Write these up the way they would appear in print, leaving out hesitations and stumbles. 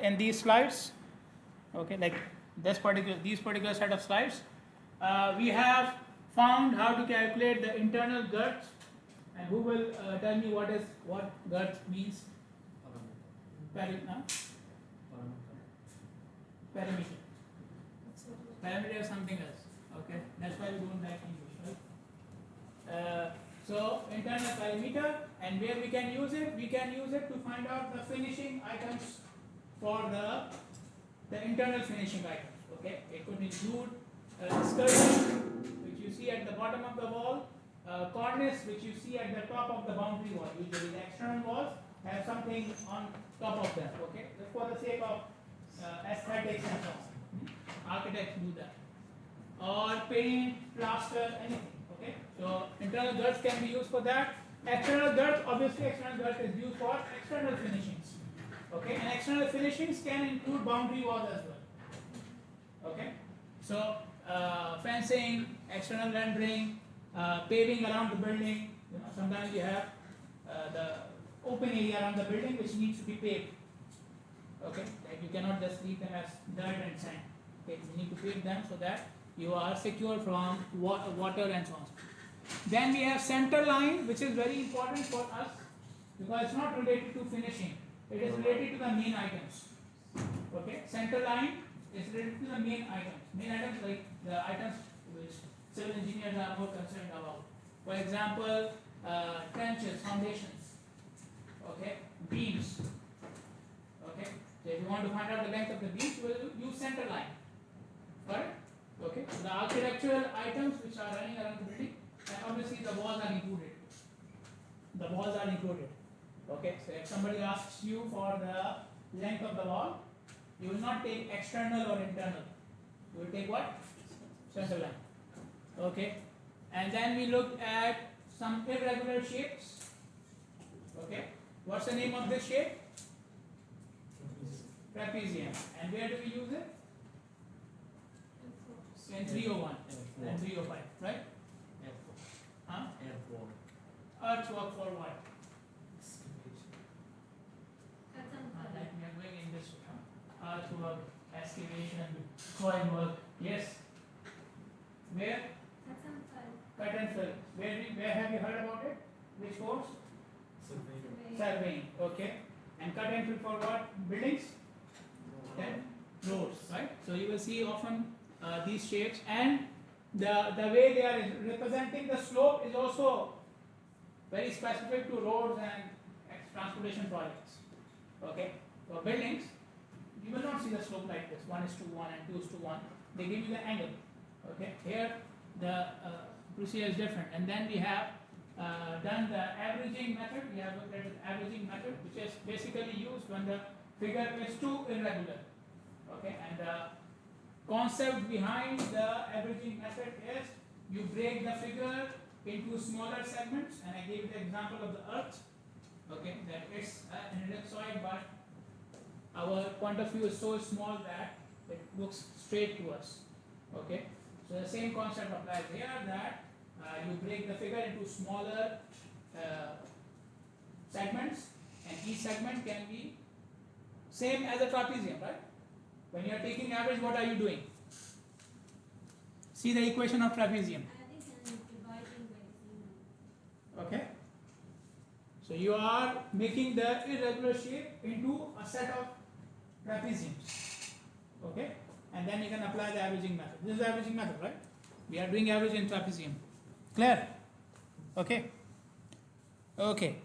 in these slides, okay, like these particular set of slides, we have found how to calculate the internal girth. And who will tell me what girth means? Perimeter. Perimeter is something else. Okay, that's why we don't like English, right? So internal perimeter, and where we can use it? We can use it to find out the finishing items for the internal finishing items. Okay, it could include skirting, which you see at the bottom of the wall, cornice, which you see at the top of the boundary wall. Usually the external walls have something on top of them. Okay, just for the sake of aesthetics and so on. Architects do that, or paint, plaster, anything. Okay, so internal girths can be used for that. External girth, obviously, external girth is used for external finishings. Okay, and external finishings can include boundary walls as well. Okay, so fencing, external rendering, paving around the building. You know, sometimes you have the open area around the building which needs to be paved. Okay, like you cannot just leave them as dirt and sand. Okay, you need to pave them so that you are secure from water and so on. Then we have center line, which is very important for us because it's not related to finishing. It is related to the main items. Okay, center line is related to the main items. Main items like the items which civil engineers are more concerned about. For example, trenches, foundations. Okay, beams. Okay, so if you want to find out the length of the beams, you will use center line. Correct? Okay, so the architectural items which are running around the building, and obviously the walls are included. The walls are included. Okay, so if somebody asks you for the length of the wall, you will not take external or internal. You will take what? Center line. Okay, and then we look at some irregular shapes. Okay, what's the name of this shape? Trapezium. And where do we use it? In 301 and 305, right? Huh? Earthwork for what? Like we are going in this way. Earthwork, excavation, soil work. Yes. Where? Cut and fill. Where have you heard about it? Which course? Surveying. Okay. And cut and fill for what? Buildings? Then roads, right? So you will see often these shapes, and the way they are representing the slope is also very specific to roads and transportation projects. Okay, for buildings, you will not see the slope like this, 1:1 and 2:1. They give you the angle. Okay, here the procedure is different, and then we have done the averaging method. We have looked at the averaging method, which is basically used when the figure is too irregular. Okay, and the concept behind the averaging method is you break the figure into smaller segments, and I gave the example of the earth. Okay, that it's an ellipsoid, but our point of view is so small that it looks straight to us. Okay, so the same concept applies here, that you break the figure into smaller segments, and each segment can be same as a trapezium, right? When you are taking average, what are you doing? See the equation of trapezium. Okay, so you are making the irregular shape into a set of trapeziums. Okay, and then you can apply the averaging method. This is the averaging method, right? We are doing average in trapezium. Clear? Okay. Okay.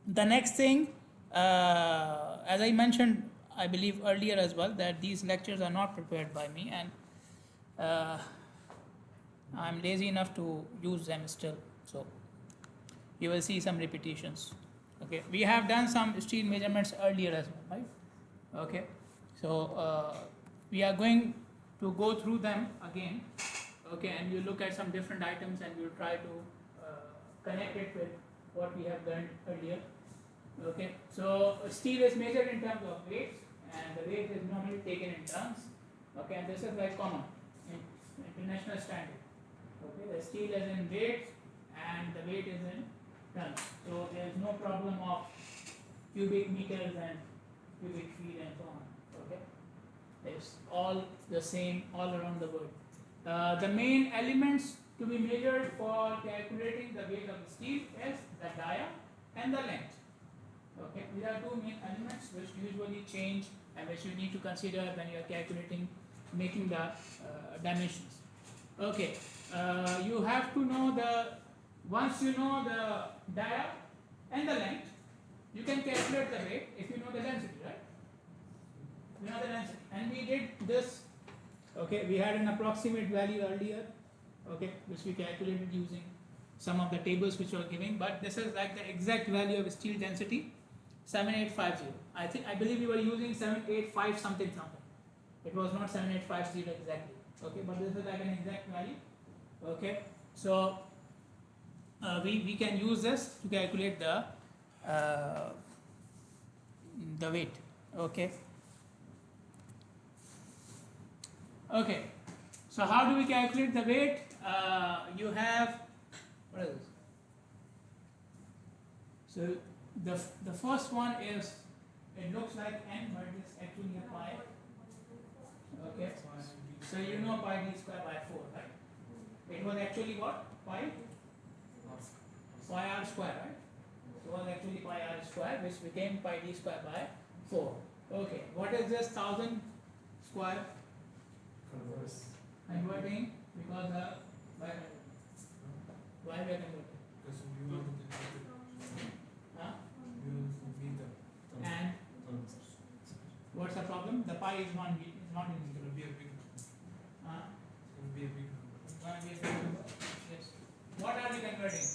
The next thing, as I mentioned, I believe earlier as well, that these lectures are not prepared by me, and I'm lazy enough to use them still. So you will see some repetitions. Okay, we have done some steel measurements earlier as well, right? Okay, so we are going to go through them again. Okay, and you look at some different items, and you try to connect it with what we have learned earlier. Okay, so steel is measured in terms of weights, and the weight is normally taken in tons. Okay, and this is like common in international standard. Okay, the steel is in weights and the weight is in tons. So there is no problem of cubic meters and cubic feet and so on. Okay, it's all the same all around the world. The main elements to be measured for calculating the weight of the steel is the dia and the length. Okay, these are two main elements which usually change and which you need to consider when you are calculating, making the dimensions. Okay, you have to know once you know the dia and the length, you can calculate the weight if you know the density, right? You know the density, and we did this. Okay, we had an approximate value earlier, okay, which we calculated using some of the tables which were giving, but this is like the exact value of steel density, 7850. I believe we were using 785 something. It was not 7850 exactly. Okay, but this is like an exact value. Okay, so we can use this to calculate the weight. Okay. Okay, so how do we calculate the weight? You have, what is this? So the first one is, it looks like n, but it's actually a pi. Okay, so you know pi d square by 4, right? It was actually what? Pi r square, right? It was actually pi r square, which became pi d square by 4. Okay, what is this 1000 square? Converting, because why we are converting? Because you want to Huh? meter. And what's the problem? The pi is not in It's meter. going to be a big number. Huh? It's going to be a big number. It's going to be a big number. Yes. What are we converting?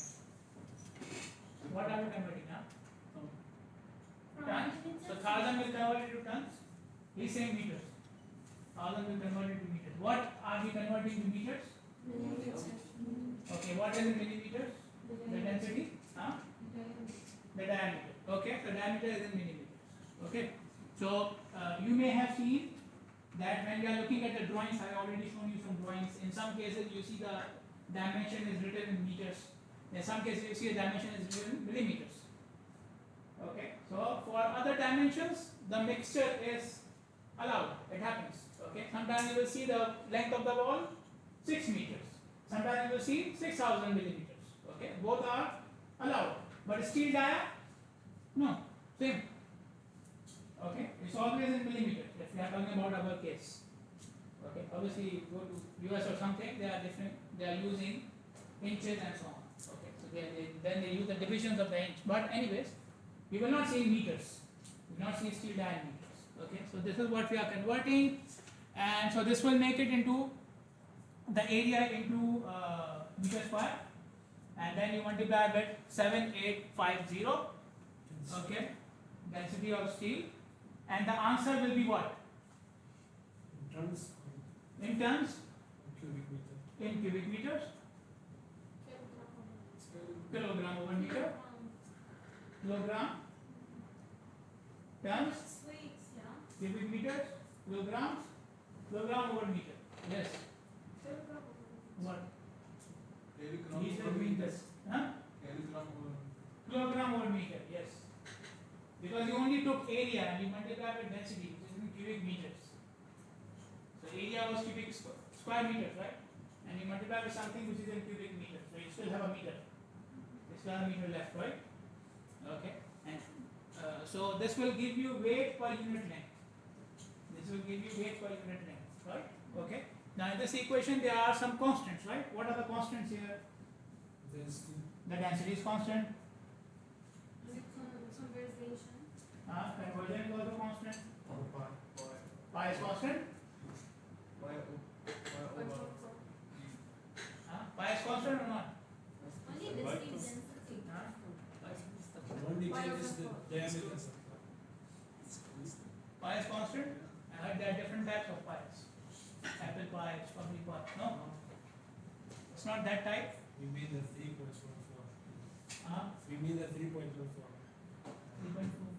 What are we converting now? Tons. So 1000 will convert into tons. He's saying meters. 1000 will convert into meters. What are we converting to meters? Okay, what is in millimeters? The density? Huh? The diameter. Okay, so diameter is in millimeters. Okay, so you may have seen that when we are looking at the drawings, I have already shown you some drawings. In some cases, you see the dimension is written in meters. In some cases, you see the dimension is written in millimeters. Okay, so for other dimensions, the mixture is allowed. It happens. Okay, sometimes you will see the length of the wall 6 meters. Sometimes you will see 6000 millimeters. Okay, both are allowed. But steel dia, no, same. Okay, it's always in millimeters if we are talking about our case. Okay, obviously you go to US or something, they are different. They are using inches and so on. Okay, so then they use the divisions of the inch. But anyways, we will not see meters. We will not see steel dia in meters. Okay, so this is what we are converting, and so this will make it into the area into meter square, and then you multiply with 7850. Okay, density of steel, and the answer will be what? In tons, In tons, cubic meter. in cubic meters, kilogram over meter, kilogram, tons, cubic meters, kilograms, kilogram over meter. Yes. What? These are meters. Huh? Kilogram over meter. Yes. Because you only took area and you multiplied with density, which is in cubic meters. So area was cubic square meters, right? And you multiply with something which is in cubic meters. So you still have a meter. You still have a meter left, right? Okay. And so this will give you weight per unit length. This will give you weight per unit length, right? Okay. Now in this equation there are some constants, right? What are the constants here? The density is constant. Conversion is also constant. Pi is constant. Pi is constant or not? Only change is the diameter. Pi is constant. I heard there are different types of pi's. Apple pie, strawberry pie. No, it's not that type. We mean the 3.14. We mean the 3.14.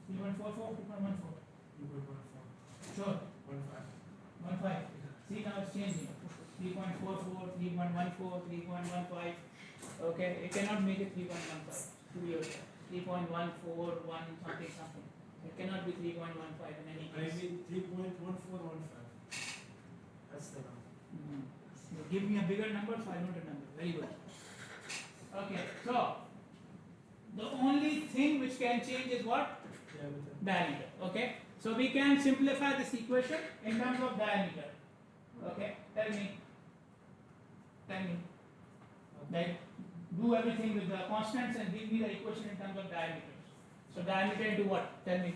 3.44, 3.14. 3.14. Sure. 1.5. 1.5. See, now it's changing. 3.44, 3.14, 3.15. Okay, you cannot make it 3.15. 2 years. 3.14, 1 something something. It cannot be 3.15 in any I case. mean 3.1415. That's the number. You give me a bigger number, so I don't remember. Very good. Okay, so the only thing which can change is what? Diameter. Okay, so we can simplify this equation in terms of diameter. Okay, tell me. Like, do everything with the constants and give me the equation in terms of diameters. So diameter into what? Tell me.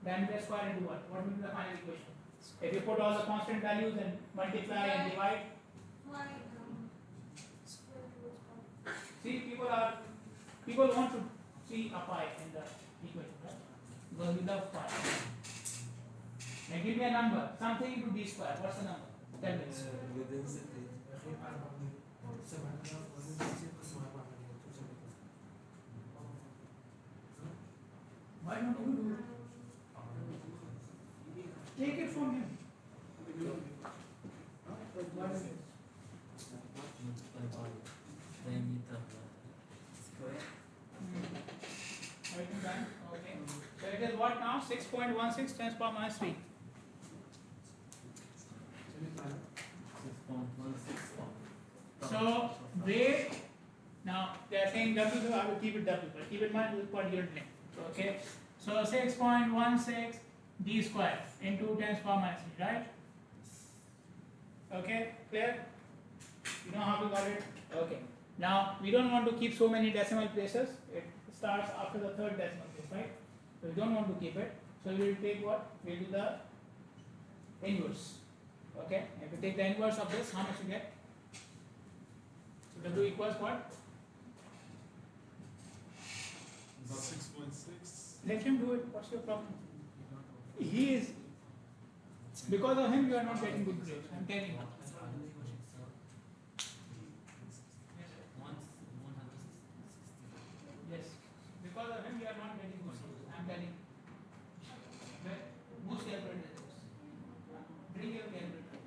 Diameter square into what? What will be the final equation? If you put all the constant values and multiply and divide. See, people want to see a pi in the equation, right? Because we love pi. Now give me a number, something into d square. What's the number? Tell me. Why don't you do it? Take it from him. What is it? Writing down. Okay. So it is what now? 6.16 times power minus 3. So weight, now they are saying W, so I will keep it W, but keep in mind we'll put unit name. Okay. So 6.16 d square into 10 power minus 3, right? Okay, clear? You know how we got it? Okay. Now we don't want to keep so many decimal places. It starts after the third decimal place, right? So we don't want to keep it. So we will take what? We will do the inverse. Okay. If we take the inverse of this, how much you get? So W equals what? 6.6. Let him do it. What's your problem? He is. Because of him, you are not getting good grades. I'm telling you. Yes. Because of him, you are not getting good grades. I'm telling you. Most calculator. Bring your calculator.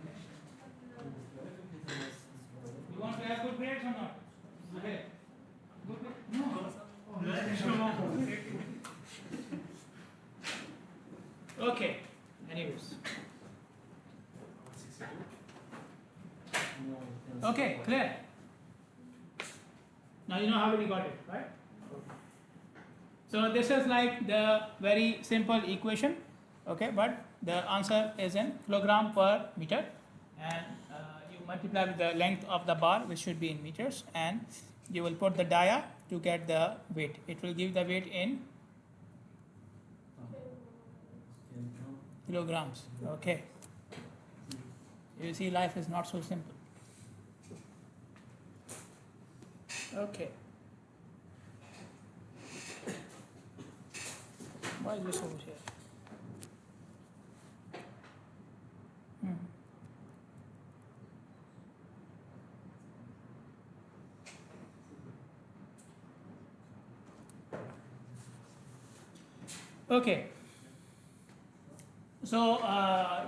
Next time. You want to have good grades or not? Okay. Good grades? No. Okay. Anyways. Okay, clear. Now you know how we got it, right? So this is like the very simple equation, okay, but the answer is in kilogram per meter, and you multiply with the length of the bar, which should be in meters, and you will put the dia to get the weight. It will give the weight in kilograms. Okay. You see, life is not so simple. Okay. Why is this over here? Okay. So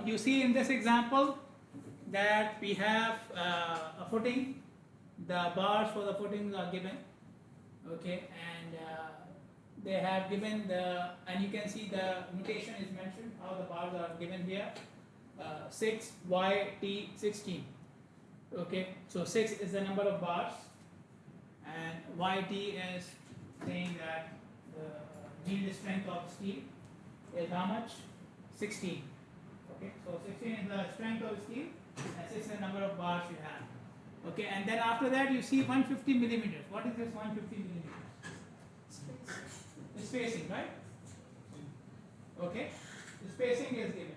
you see in this example that we have a footing. The bars for the footings are given. Okay, and they have given the, and you can see the notation is mentioned how the bars are given here. 6 YT16. Okay, so 6 is the number of bars, and YT is saying that the yield strength of steel is how much? 16. Okay, so 16 is the strength of steel, and 6 is the number of bars you have. Okay, and then after that you see 150 millimeters. What is this 150 millimeters? The spacing, right? Okay, the spacing is given.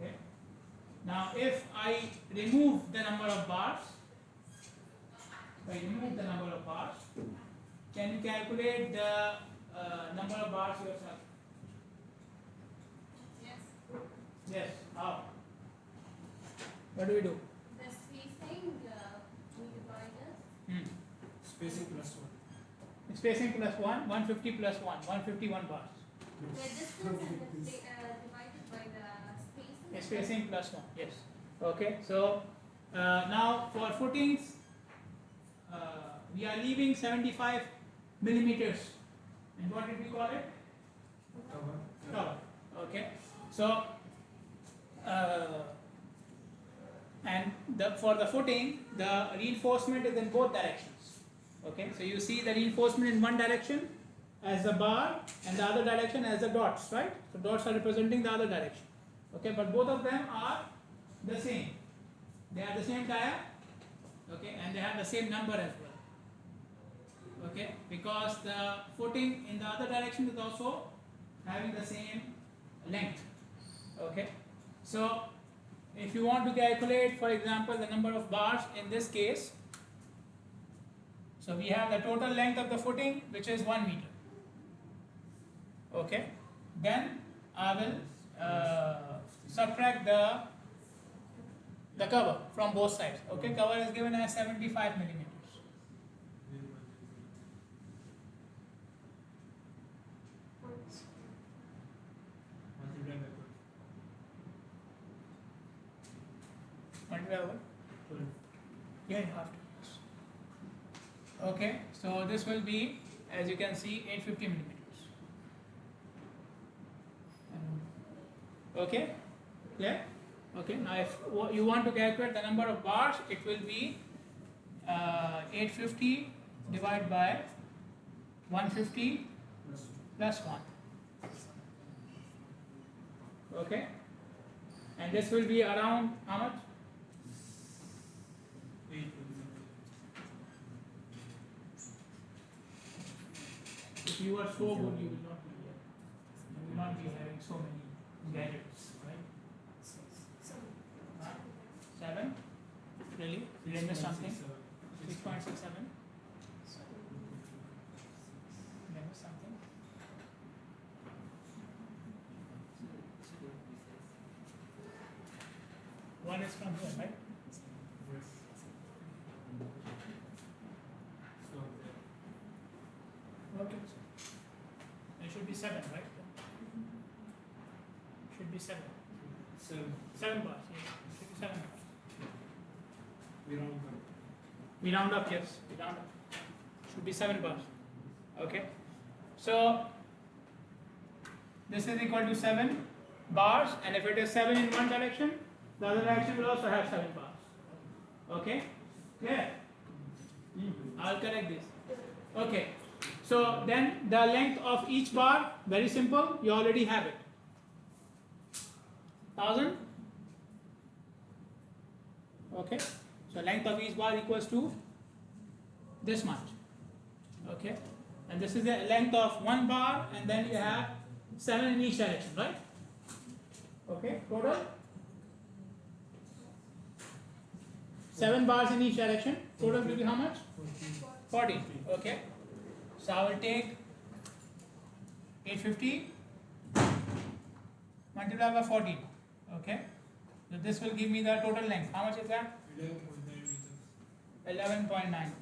Okay. Now if I remove the number of bars, can you calculate the number of bars yourself? Yes. Yes. How? What do we do? The spacing we divide it. Spacing plus 1. Spacing plus 1, 150 plus 1, 151 bars. The distance and the divided by the spacing. Spacing plus 1, yes. Okay, so now for footings, we are leaving 75 millimeters And what did we call it? Cover. Cover. Okay. So, and for the footing, the reinforcement is in both directions. Okay. So you see the reinforcement in one direction as the bar and the other direction as the dots, right? So dots are representing the other direction. Okay. But both of them are the same. They are the same dia. Okay. And they have the same number as well. Okay. Because the footing in the other direction is also having the same length. Okay. So if you want to calculate, for example, the number of bars in this case, so we have the total length of the footing, which is 1 meter. Okay. Then I will subtract the cover from both sides. Okay. Cover is given as 75 millimeters. Multiply over? Yeah, you have to. Okay, so this will be, as you can see, 850 millimeters. Okay, clear? Okay, now if you want to calculate the number of bars, it will be 850 divided by 150 plus 1. Okay, and this will be around how much? If you are so good, you will not be here. You will not be having so many gadgets, right? 7? Really? Did I miss something? 6.67? Did I miss something? One is from here, right? Okay. It should be 7, right? Should be 7. 7 bars, yes. Should be 7 bars. We round up, yes. We round up. Should be 7 bars. Okay. So this is equal to 7 bars, and if it is 7 in one direction, the other direction will also have 7 bars. Okay? Clear? I'll correct this. Okay. So then the length of each bar, very simple, you already have it. 1000. Okay. So length of each bar equals to this much. Okay. And this is the length of one bar, and then you have 7 in each direction, right? Okay. Total 7 bars in each direction. Total will be how much? 40. Okay. So I will take 850 multiplied by 14. Okay. So this will give me the total length. How much is that? 11.9 meters.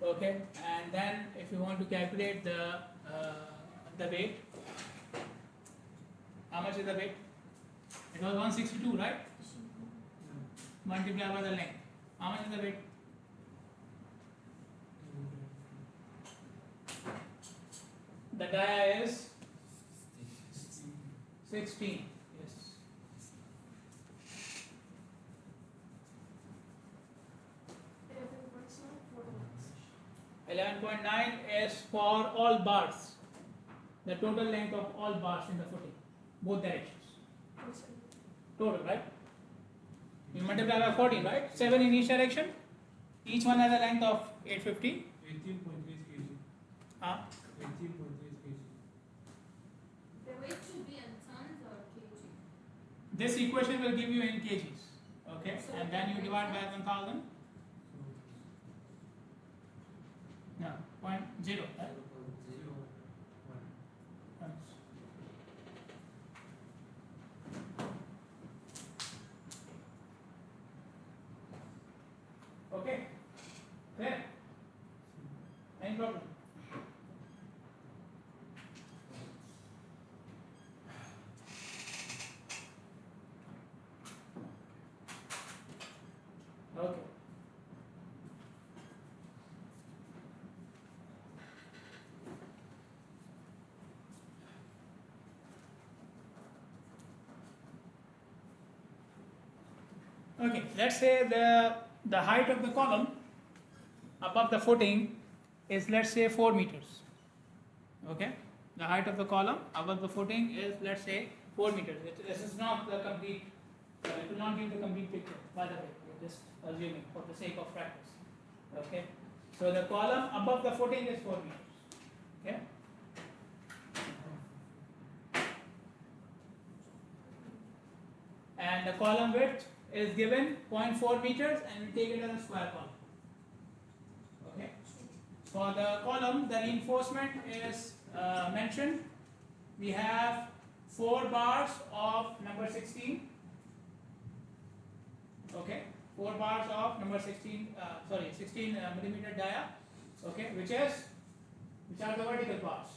Okay. And then if you want to calculate the weight, how much is the weight? It was 162, right? Multiplied by the length. How much is the weight? The dia is 16. Yes. 11.9 is for all bars. The total length of all bars in the footing, both directions. Total, right? You multiply by 14, right? 7 in each direction. Each one has a length of 850. 18.8 kg. Huh? 18.8 kg. The weight should be in tons or kg? This equation will give you in kgs. Okay? So And then you divide by 1000. No, 0.0. Right? Okay? Clear? Any problem? Okay, let's say the height of the column above the footing is, let's say, 4 meters. Okay, the height of the column above the footing is, let's say, 4 meters. This is not the complete, it will not give the complete picture, by the way, we're just assuming for the sake of practice. Okay, so the column above the footing is 4 meters. Okay, and the column width is given 0.4 meters, and we take it as a square column. Okay, for the column, the reinforcement is mentioned. We have 4 bars of number 16. Okay, 4 bars of number 16, 16 millimeter dia. Okay, which are the vertical bars.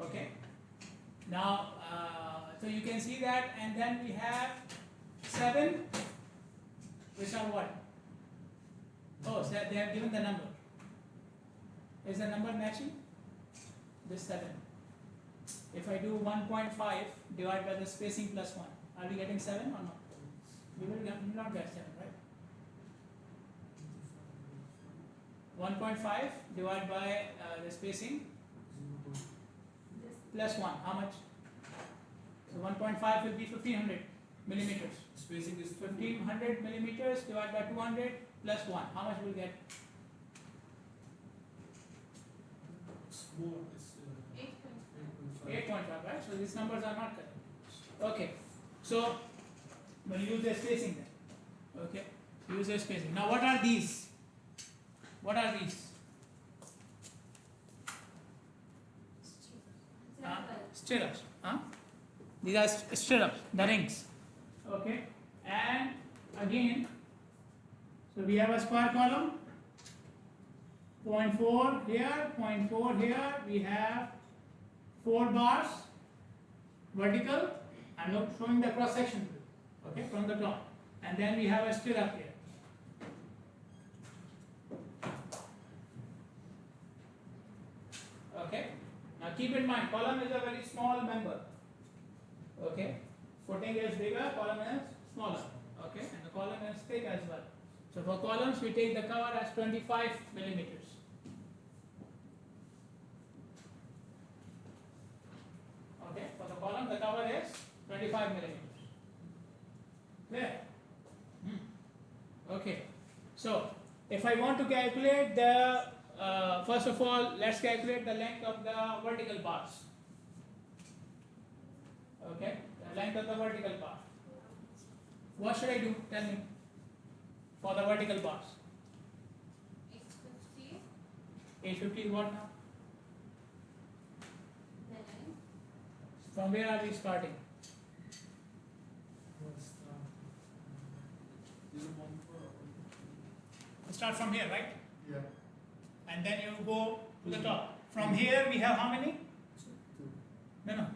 Okay, now so you can see that, and then we have 7, which are what? Oh, so they have given the number. Is the number matching? This 7. If I do 1.5 divided by the spacing plus 1, are we getting 7 or not? We will not get 7, right? 1.5 divided by the spacing plus 1, how much? So 1.5 will be 1500 millimeters. Spacing is 1500 millimeters divided by 200 plus 1, how much will we get? more. It's 8.5. 8.5, right? So these numbers are not correct. Okay, so we'll use the spacing then. Okay, use the spacing. Now what are these? What are these? Stirrups. These are stirrups, the rings. Okay, and again, so we have a square column. 0.4 here, 0.4 here. We have 4 bars vertical. I'm not showing the cross section. Okay, from the top, and then we have a stirrup here. Okay. Now keep in mind, column is a very small member. Okay. Footing is bigger, column is smaller. Okay, and the column is thick as well. So for columns, we take the cover as 25 millimeters. Okay, for the column, the cover is 25 millimeters. Clear? Okay. So if I want to calculate the first of all, let's calculate the length of the vertical bars. Okay, the length of the vertical bar. What should I do? Tell me. For the vertical bars. 850. 850 is what now? The line. From where are we starting? We start from here, right? Yeah. And then you go to the top. From here we have how many? No, no.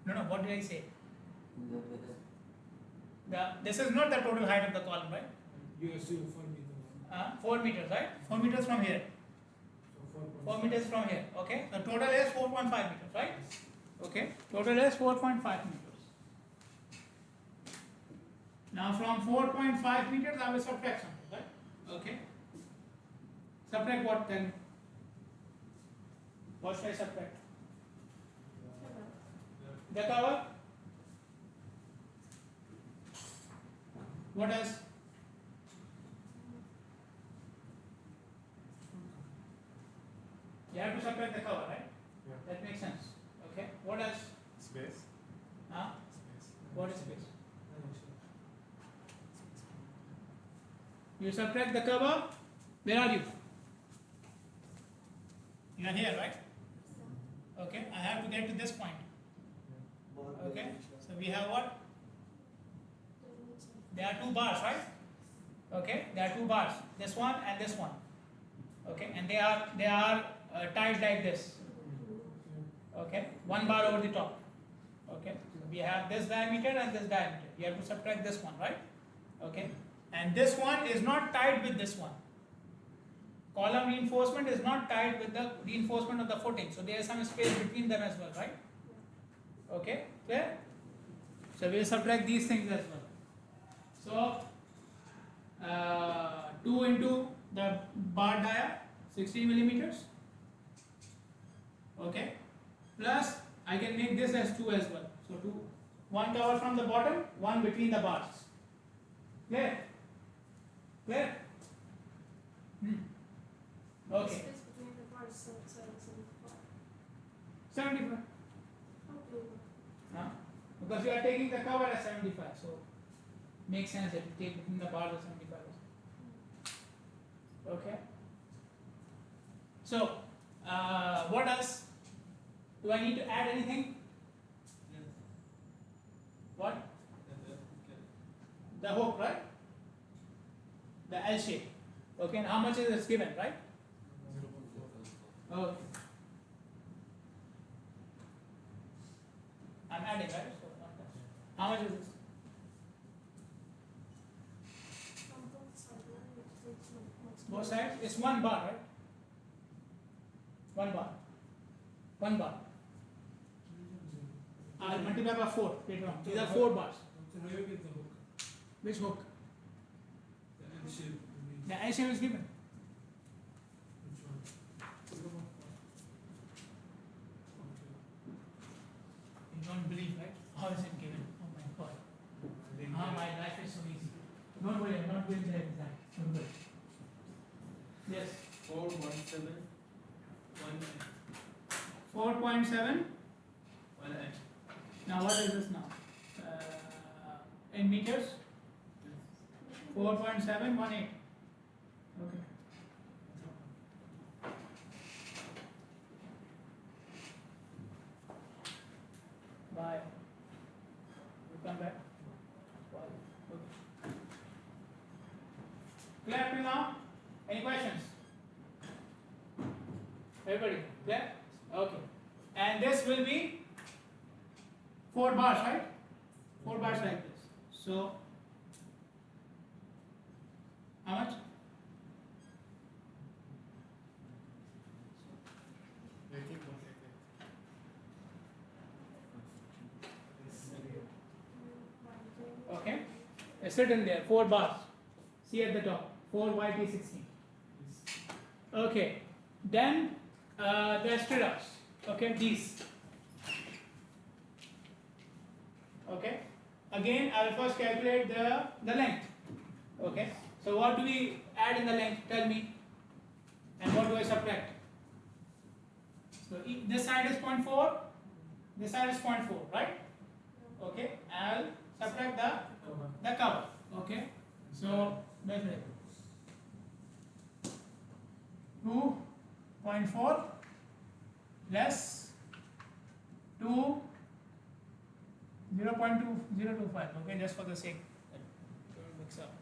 No, no. What did I say? This is not the total height of the column, right? You assume 4 meters. 4 meters, right? 4 meters from here. So 4 meters from here. Okay. The total is 4.5 meters, right? Okay. Total is 4.5 meters. Now from 4.5 meters, I will subtract something, right? Okay. Subtract what then? What should I subtract? The cover? What else? You have to subtract the cover, right? Yeah. That makes sense. Okay. What else? Space. Huh? Space. What is space? You subtract the cover. Where are you? You are here, right? Okay. I have to get to this point. Okay. So we have what? There are 2 bars, right? Okay. There are 2 bars. This one and this one. Okay. And they are tied like this. Okay. 1 bar over the top. Okay. So we have this diameter and this diameter. You have to subtract this one, right? Okay. And this one is not tied with this one. Column reinforcement is not tied with the reinforcement of the footing. So there is some space between them as well, right? Okay, clear? So we will subtract these things as well. So 2 into the bar dia, 16 millimeters. Okay, plus I can make this as 2 as well. So 2, one cover from the bottom, one between the bars. Clear? Clear? Okay. Space between the bars, so 75. 75. Okay. Huh? Because you are taking the cover as 75, so makes sense that you take between the bars as 75. Okay. So, what else? Do I need to add anything? What? The hook, right? The L shape. Okay, and how much is this given, right? Okay. I'm adding, right? So, how much is this? From both sides, right? Which takes much Both sides? It's 1 bar, right? 1 bar. 1 bar. I'll multiply by 4 later on. These are 4 bars. So how you get the hook? Which hook? The L shape. The L shape is given. Which one? You don't believe, right? How is it given? Oh my god. My life is so easy. Don't worry, I'm not going there exact. Don't worry. Yes. 417 4.7. 1 Now what is this now? In meters? 4.718. Okay. Bye. We'll come back. Okay. Clear till now? Any questions? Everybody clear? Okay. And this will be 4 bars, right? 4 bars like this. So, how much? Okay. It's written there, 4 bars. See at the top, 4YT16. Okay. Then the stirrups. Okay, these. Okay. Again, I will first calculate the length. Okay. So what do we add in the length? Tell me. And what do I subtract? So this side is 0.4. This side is 0.4, right? Okay. I'll subtract the cover. Okay. So that's it. 2.4 less 2 0.2025. Okay, just for the sake that don't mix up.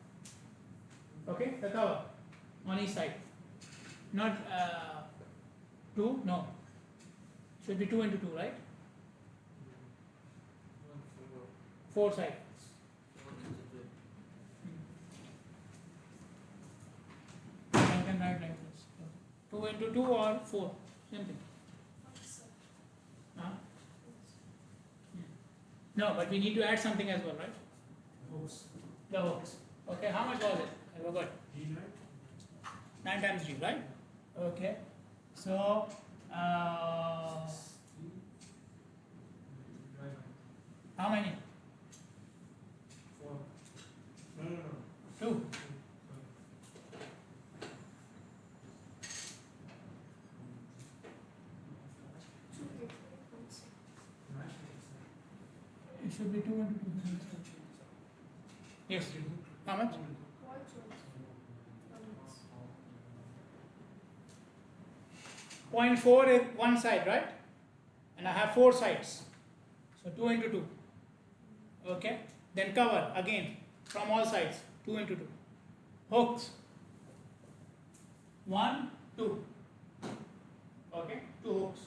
Okay, the cover on each side. Not 2, no. Should be 2 into 2, right? 4 sides. I can write like this. 2 into 2 or 4. Same thing. Huh? No, but we need to add something as well, right? Hooks. The hooks. Okay, how much was it? I forgot. 9 times G, right? Okay. So, how many? 4. No. 2. It should be 2 into 2. Yes. How much? 0.4 is one side, right? And I have 4 sides. So 2 into 2. Okay. Then cover again from all sides. 2 into 2. Hooks. 1, 2. Okay. 2 hooks.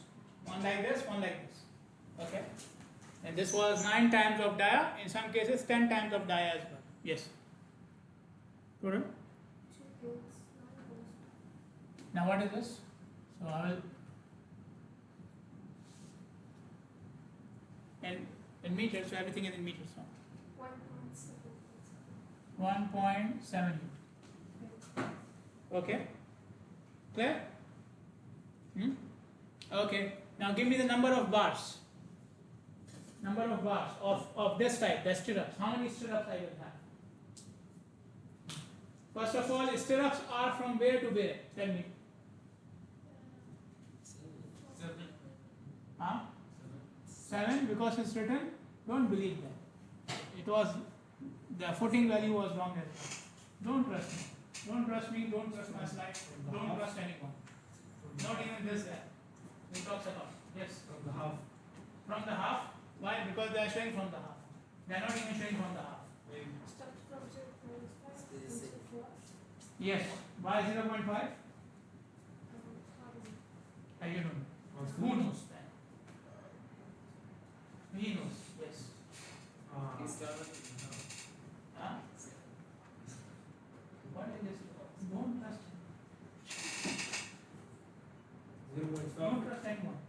One like this, one like this. Okay. And this was 9 times of dia. In some cases 10 times of dia as well. Yes. Total? Now what is this? So I will, in meters, so everything is in meters now. 1.7. Okay, clear? Okay, now give me the number of bars. Number of bars of this type, the stirrups. How many stirrups I will have? First of all, stirrups are from where to where? Tell me. Huh? 7 because it's written. Don't believe that. It was, the footing value was wrong as well. Don't trust me. Don't trust me. Don't trust my slides. Don't trust anyone. Not even this guy. He talks about. Yes. From the half. From the half. Why? Because they are showing from the half. They are not even showing from the half. Yes. Why 0.5? You don't know. Who knows then? He knows. Yes. Huh? What is this? Don't trust him. 0.5. Don't trust anyone.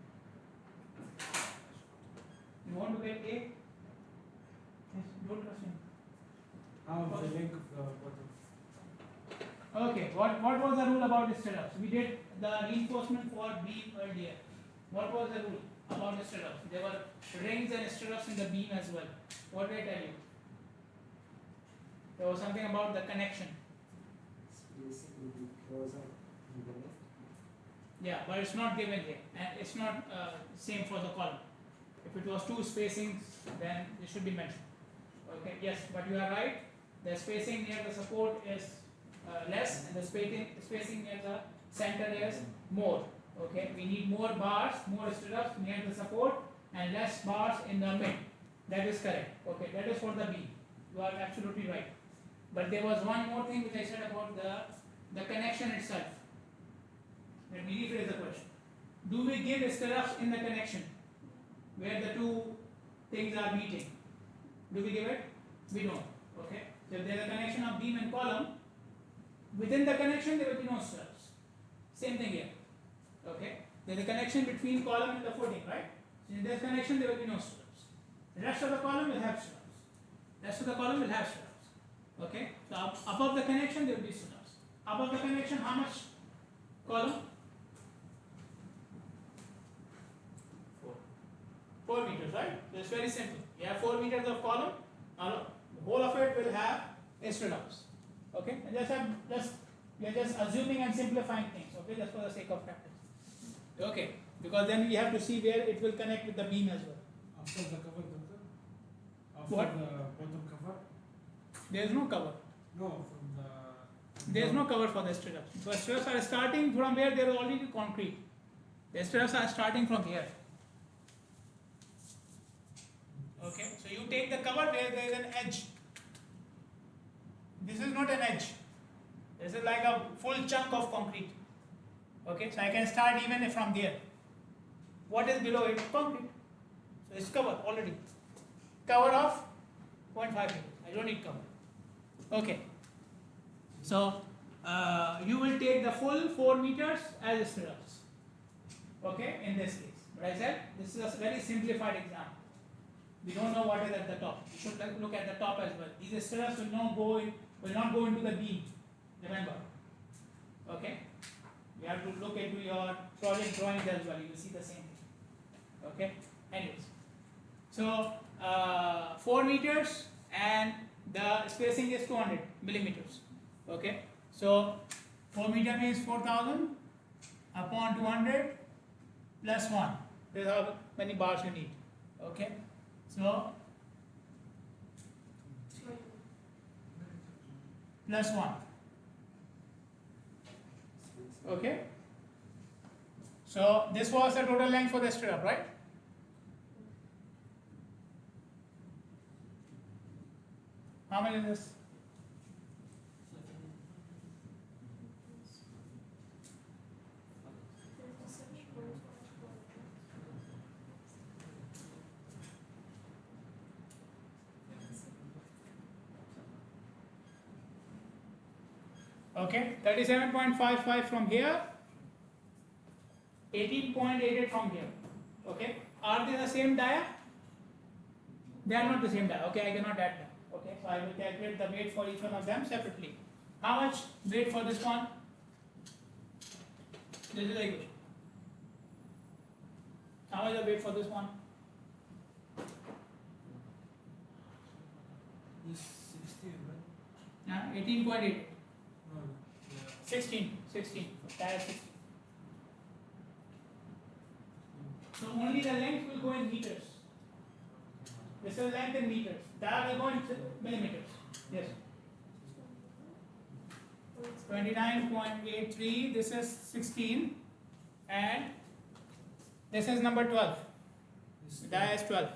You want to get A? Yes, don't trust him. Half the length of the bottom. Okay, what was the rule about stirrups? We did the reinforcement for beam earlier. What was the rule about the stirrups? There were rings and stirrups in the beam as well. What did I tell you? There was something about the connection. Yeah, but it's not given here, and it's not same for the column. If it was two spacings, then it should be mentioned. Okay, yes, but you are right. The spacing near the support is less, and the spacing near the center is more. Okay, we need more bars, more stirrups near the support, and less bars in the mid. That is correct. Okay, that is for the beam. You are absolutely right. But there was one more thing which I said about the connection itself. Let me rephrase the question. Do we give stirrups in the connection where the two things are meeting? Do we give it? We don't. Okay. So if there is a connection of beam and column, within the connection there will be no stirrups. Same thing here. Okay. There is a connection between column and the footing, right? So in this connection there will be no stirrups. The rest of the column will have stirrups. The rest of the column will have stirrups. Okay. So above the connection there will be stirrups. Above the connection, how much column? 4 meters, right? So it's very simple. You have 4 meters of column. Now the whole of it will have stirrups. Okay. And we are just assuming and simplifying things. Okay, just for the sake of practice. Okay. Because then we have to see where it will connect with the beam as well. After the cover, doctor? After What? the bottom cover? There is no cover. No, from the. There is no cover for the stirrups. Because stirrups are starting from where there is already concrete. The stirrups are starting from here. Okay, so you take the cover where there is an edge. This is not an edge. This is like a full chunk of concrete. Okay, so I can start even from there. What is below it? Concrete. So it's cover already. Cover of 0.5 meters. I don't need cover. Okay. So you will take the full 4 meters as stirrups. Okay, in this case. But I said this is a very simplified example. We don't know what is at the top. You should look at the top as well. These stirrups will not go into the beam. Remember. Okay. You have to look into your project drawings as well. You will see the same thing. Okay. Anyways. So 4 meters and the spacing is 200 millimeters. Okay. So 4 meter means 4,000 upon 200 plus 1. This is how many bars you need. Okay. So plus 1. Okay. So this was the total length for the stirrup, right? How many is this? Okay, 37.55 from here, 18.88 from here. Okay, are they the same dia? They are not the same dia. Okay, I cannot add them. Okay, so I will calculate the weight for each one of them separately. How much weight for this one? This is the equation. How much the weight for this one? Is 16, right? 18.8. No, yeah. 16. Tire 16. So only the length will go in meters. This is length in meters. That will go in millimeters. Yes. 29.83. This is 16, and this is number 12. That is 12.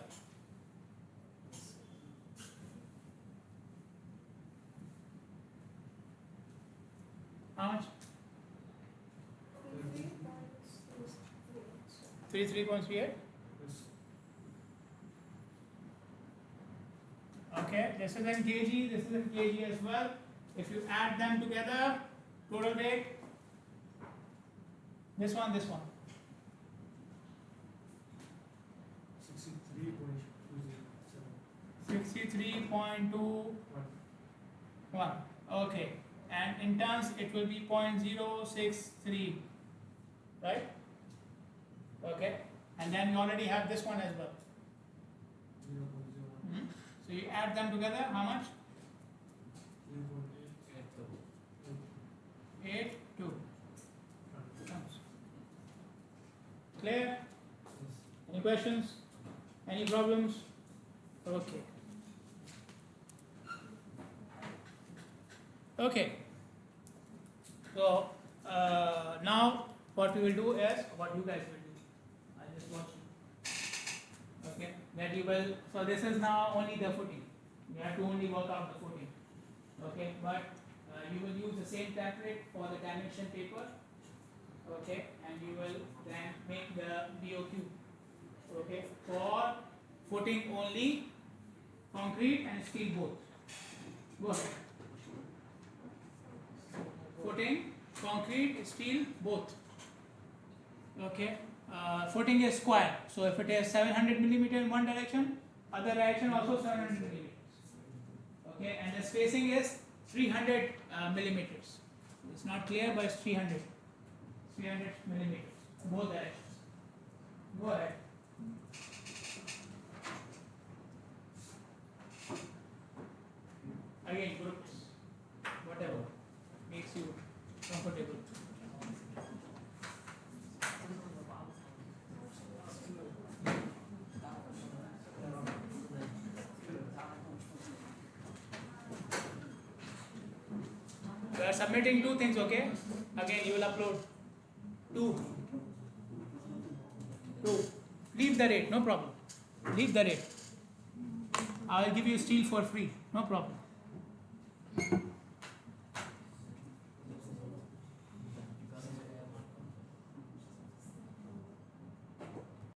How much? 33.38. Yes. Okay, this is in kg, this is in kg as well. If you add them together, total weight, this one, 63.201. Okay, and in tons it will be 0.063, right? Okay, and then you already have this one as well. 0.01. So you add them together, how much? 82. Clear? Yes. Any questions? Any problems? Okay. Okay. So now what we will do is what you guys will do. I'll just watch you. Okay. That you will. So this is now only the footing. You have to only work out the footing. Okay. But you will use the same template for the dimension paper. Okay. And you will then make the BOQ. Okay. For footing only, concrete and steel both. Go ahead. Footing, concrete, steel, both. Okay. Footing is square. So if it is 700 millimeter in one direction, other direction also 700 millimeters. Okay. And the spacing is 300 millimeters. It's not clear, but it's 300 millimeters. Both directions. Go ahead. Again, groups, whatever makes you comfortable. We are submitting two things, okay? Again, you will upload two. Leave the rate, no problem. Leave the rate. I will give you steel for free, no problem.